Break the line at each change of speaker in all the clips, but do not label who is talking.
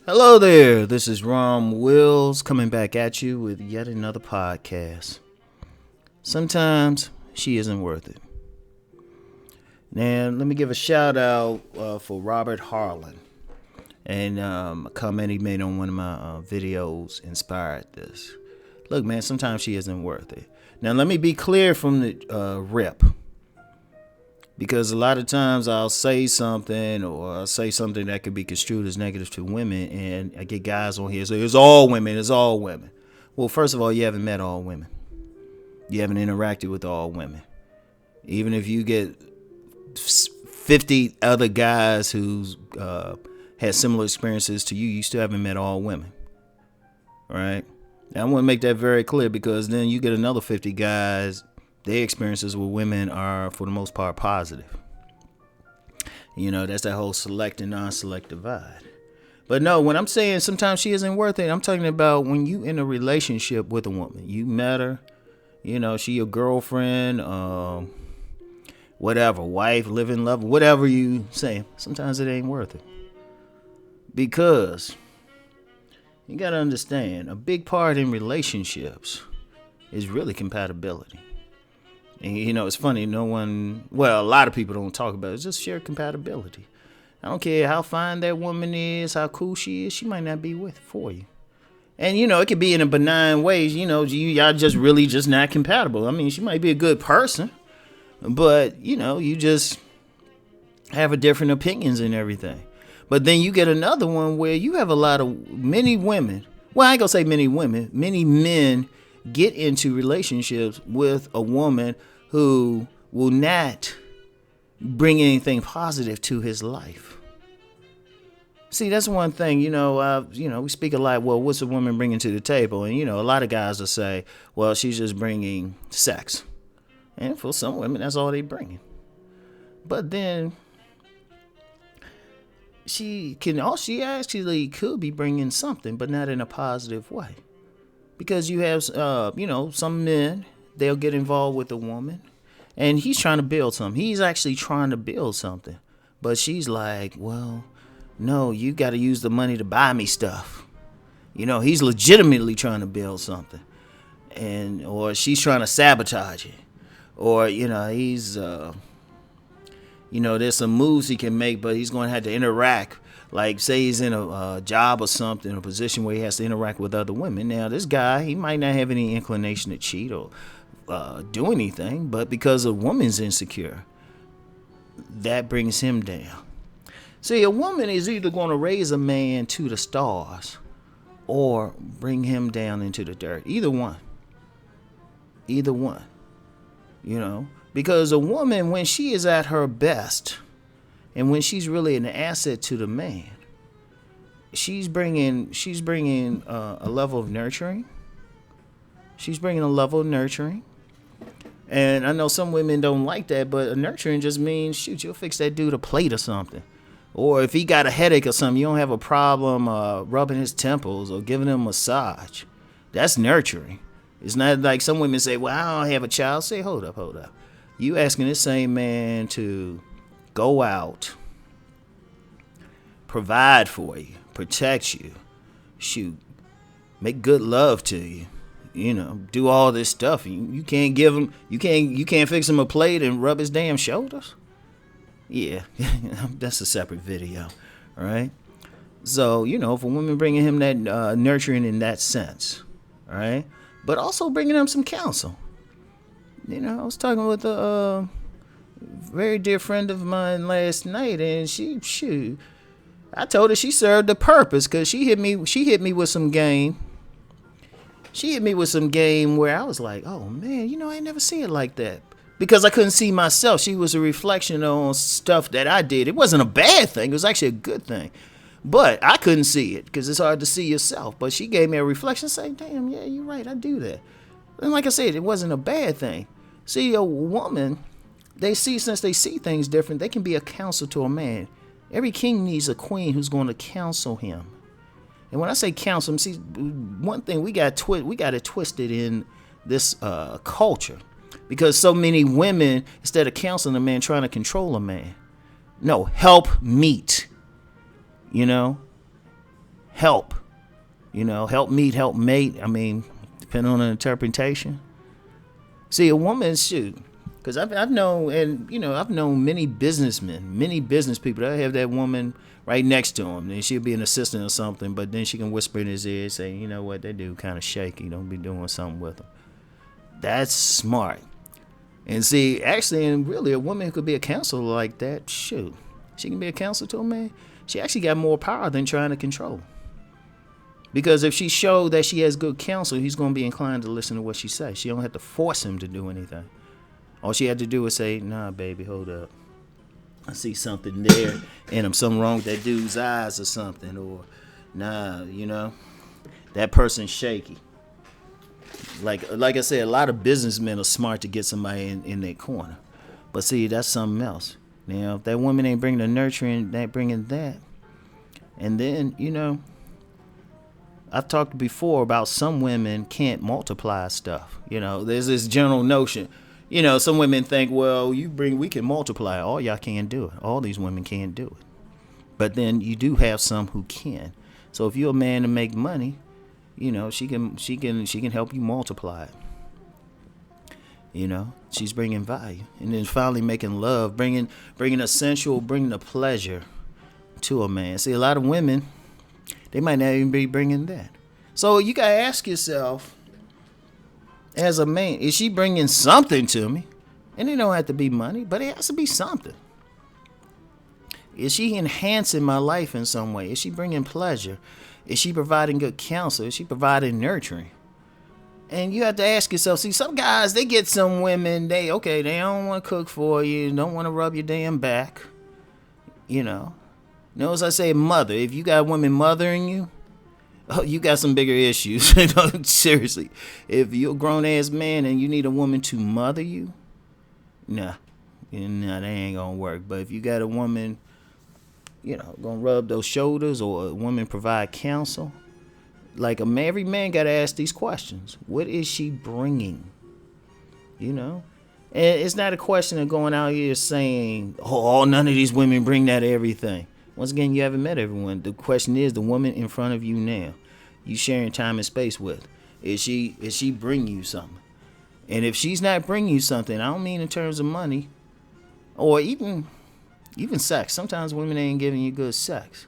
Hello there, this is Rom Wills coming back at you with yet another podcast. Sometimes she isn't worth it. Now, let me give a shout out for Robert Harlan. And a comment he made on one of my videos inspired this. Look, man, sometimes she isn't worth it. Now, let me be clear from the rip. Because a lot of times I'll say something or I'll say something that could be construed as negative to women, and I get guys on here say, it's all women, it's all women. Well, first of all, you haven't met all women. You haven't interacted with all women. Even if you get 50 other guys who's had similar experiences to you, you still haven't met all women. All right? Now, I want to make that very clear because then you get another 50 guys. Their experiences with women are, for the most part, positive. You know, that's that whole select and non-select divide. But no, when I'm saying sometimes she isn't worth it, I'm talking about when you in a relationship with a woman. You met her, you know, she your girlfriend, whatever, wife, living, love, whatever you say. Sometimes it ain't worth it. Because you got to understand, a big part in relationships is really compatibility. And, you know, it's funny, a lot of people don't talk about it. It's just sheer compatibility. I don't care how fine that woman is, how cool she is, she might not be for you. And, you know, it could be in a benign way. You know, y'all just really just not compatible. I mean, she might be a good person, but, you know, you just have a different opinions and everything. But then you get another one where you have many women. Well, I ain't gonna say many women. Many men get into relationships with a woman who will not bring anything positive to his life. See, that's one thing, we speak a lot, well, what's a woman bringing to the table? And, a lot of guys will say, well, she's just bringing sex. And for some women, that's all they bringing. But then she actually could be bringing something, but not in a positive way. Because you have, some men, they'll get involved with a woman, and he's trying to build something. He's actually trying to build something. But she's like, well, no, you got to use the money to buy me stuff. He's legitimately trying to build something. Or she's trying to sabotage it. Or, he's, there's some moves he can make, but he's going to have to interact. Like, say he's in a job or something, a position where he has to interact with other women. Now, this guy, he might not have any inclination to cheat or do anything, but because a woman's insecure, that brings him down. See, a woman is either going to raise a man to the stars or bring him down into the dirt. Either one. Because a woman, when she is at her best, and when she's really an asset to the man, she's bringing a level of nurturing. And I know some women don't like that, but a nurturing just means, shoot, you'll fix that dude a plate or something. Or if he got a headache or something, you don't have a problem rubbing his temples or giving him a massage. That's nurturing. It's not like some women say, well, I don't have a child. Say, hold up. You asking this same man to go out, provide for you, protect you, shoot, make good love to you, do all this stuff. You can't give him, you can't fix him a plate and rub his damn shoulders. Yeah, that's a separate video, all right? So, if a woman bringing him that nurturing in that sense, all right? But also bringing him some counsel. I was talking with a very dear friend of mine last night, and I told her she served a purpose because she hit me with some game. She hit me with some game where I was like, oh man, I ain't never seen it like that. Because I couldn't see myself. She was a reflection on stuff that I did. It wasn't a bad thing. It was actually a good thing. But I couldn't see it because it's hard to see yourself. But she gave me a reflection saying, damn, yeah, you're right. I do that. And like I said, it wasn't a bad thing. See, a woman, since they see things different, they can be a counsel to a man. Every king needs a queen who's going to counsel him. And when I say counsel, see, one thing we got it twisted in this culture. Because so many women, instead of counseling a man, trying to control a man. No, help meet. help. Help meet, help mate. I mean, depending on the interpretation. See, a woman, shoot, because I've known, and I've known many businessmen, many business people that have that woman right next to him, and she'll be an assistant or something, but then she can whisper in his ear, say, you know what, that dude kind of shaky. Don't be doing something with him. That's smart. And see, actually, and really, a woman could be a counselor like that. Shoot, she can be a counselor to a man. She actually got more power than trying to control. Because if she showed that she has good counsel, he's going to be inclined to listen to what she says. She don't have to force him to do anything. All she had to do was say, nah, baby, hold up. I see something there in him. Something wrong with that dude's eyes or something. Or, nah, that person's shaky. Like I said, a lot of businessmen are smart to get somebody in their corner. But see, that's something else. Now, if that woman ain't bringing the nurturing, ain't bringing that. And then, I've talked before about some women can't multiply stuff. There's this general notion. Some women think, well, we can multiply. All y'all can't do it. All these women can't do it. But then you do have some who can. So if you're a man to make money, she can help you multiply it. She's bringing value. And then finally making love, bringing the pleasure to a man. See, a lot of women, they might not even be bringing that. So you got to ask yourself, as a man, is she bringing something to me? And it don't have to be money, but it has to be something. Is she enhancing my life in some way? Is she bringing pleasure? Is she providing good counsel? Is she providing nurturing? And you have to ask yourself, see, some guys, they get some women, they don't want to cook for you, don't want to rub your damn back. As I say, mother. If you got women mothering you, you got some bigger issues. Seriously. If you're a grown-ass man and you need a woman to mother you, nah, that ain't going to work. But if you got a woman, going to rub those shoulders, or a woman provide counsel, like every man got to ask these questions. What is she bringing? And it's not a question of going out here saying, oh, none of these women bring that everything. Once again, you haven't met everyone. The question is, the woman in front of you now, you sharing time and space with, is she bringing you something? And if she's not bringing you something, I don't mean in terms of money, or even sex. Sometimes women ain't giving you good sex.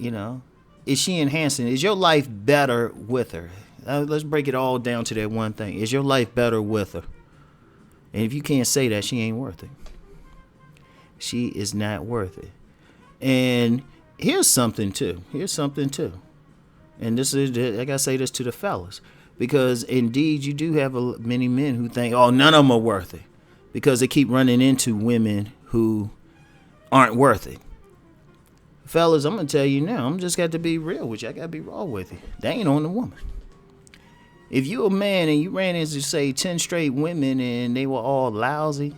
Is she enhancing? Is your life better with her? Let's break it all down to that one thing. Is your life better with her? And if you can't say that, she ain't worth it. She is not worth it. And here's something too. And this is, I gotta say this to the fellas, because indeed you do have many men who think, oh, none of them are worth it, because they keep running into women who aren't worth it. Fellas, I'm gonna tell you now, I'm just got to be real with you. I gotta be raw with you. They ain't on the woman. If you a man and you ran into, say, 10 straight women and they were all lousy,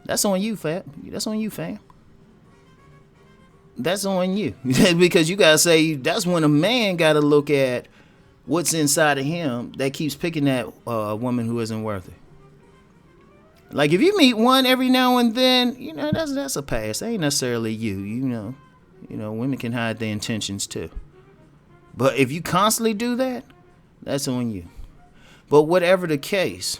that's on you, fam. That's on you, fam. That's on you. Because you gotta say, that's when a man gotta look at what's inside of him that keeps picking that woman who isn't worth it. Like, if you meet one every now and then, that's a pass. That ain't necessarily you. Women can hide their intentions too. But if you constantly do that, that's on you. But whatever the case,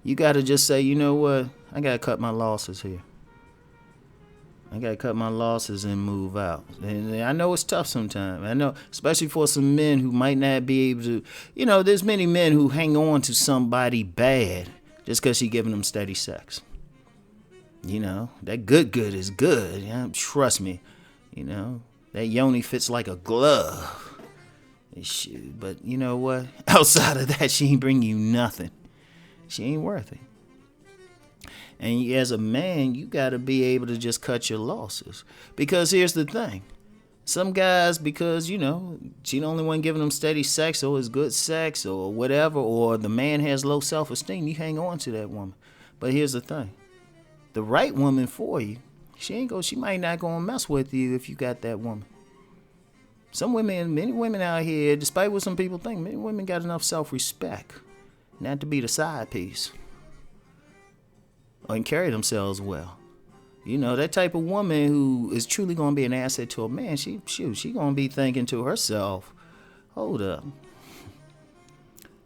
you got to just say, you know what? I got to cut my losses here. I got to cut my losses and move out. And I know it's tough sometimes. I know, especially for some men who might not be able to, there's many men who hang on to somebody bad just because she giving them steady sex. That good is good. Trust me. That yoni fits like a glove. But you know what? Outside of that, she ain't bring you nothing. She ain't worth it. And as a man, you got to be able to just cut your losses. Because here's the thing. Some guys, because, she the only one giving them steady sex, or is good sex, or whatever, or the man has low self-esteem, you hang on to that woman. But here's the thing. The right woman for you, she might not go and mess with you if you got that woman. Many women out here, despite what some people think, many women got enough self-respect not to be the side piece and carry themselves well. You know, that type of woman who is truly gonna be an asset to a man, she gonna be thinking to herself, hold up.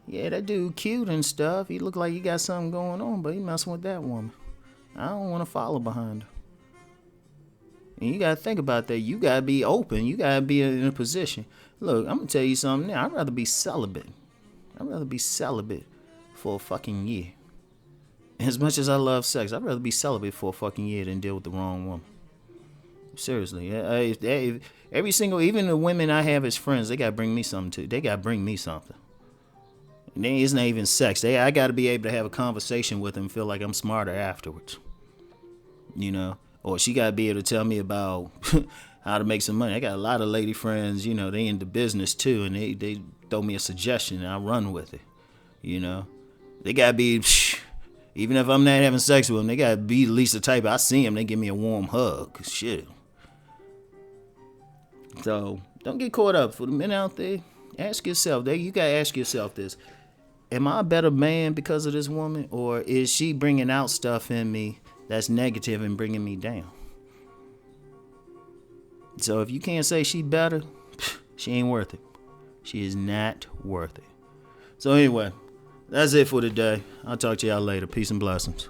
Yeah, that dude cute and stuff. He look like he got something going on, but he messing with that woman. I don't want to follow behind her. And you gotta think about that. You gotta be open. You gotta be in a position. Look, I'm gonna tell you something now. I'd rather be celibate. I'd rather be celibate for a fucking year. As much as I love sex, I'd rather be celibate for a fucking year than deal with the wrong woman. Seriously, every single, even the women I have as friends, they gotta bring me something too. They gotta bring me something. And it's not even sex. I gotta be able to have a conversation with them and feel like I'm smarter afterwards. You know, or she gotta be able to tell me about how to make some money. I got a lot of lady friends. You know, they into business too, and they throw me a suggestion and I run with it. You know, they gotta be. Even if I'm not having sex with them, they gotta be at least the type I see them, they give me a warm hug. Shit. So don't get caught up. For the men out there, ask yourself. You gotta ask yourself this: am I a better man because of this woman, or is she bringing out stuff in me that's negative and bringing me down? So if you can't say she better, she ain't worth it. She is not worth it. So anyway. That's it for today. I'll talk to y'all later. Peace and blessings.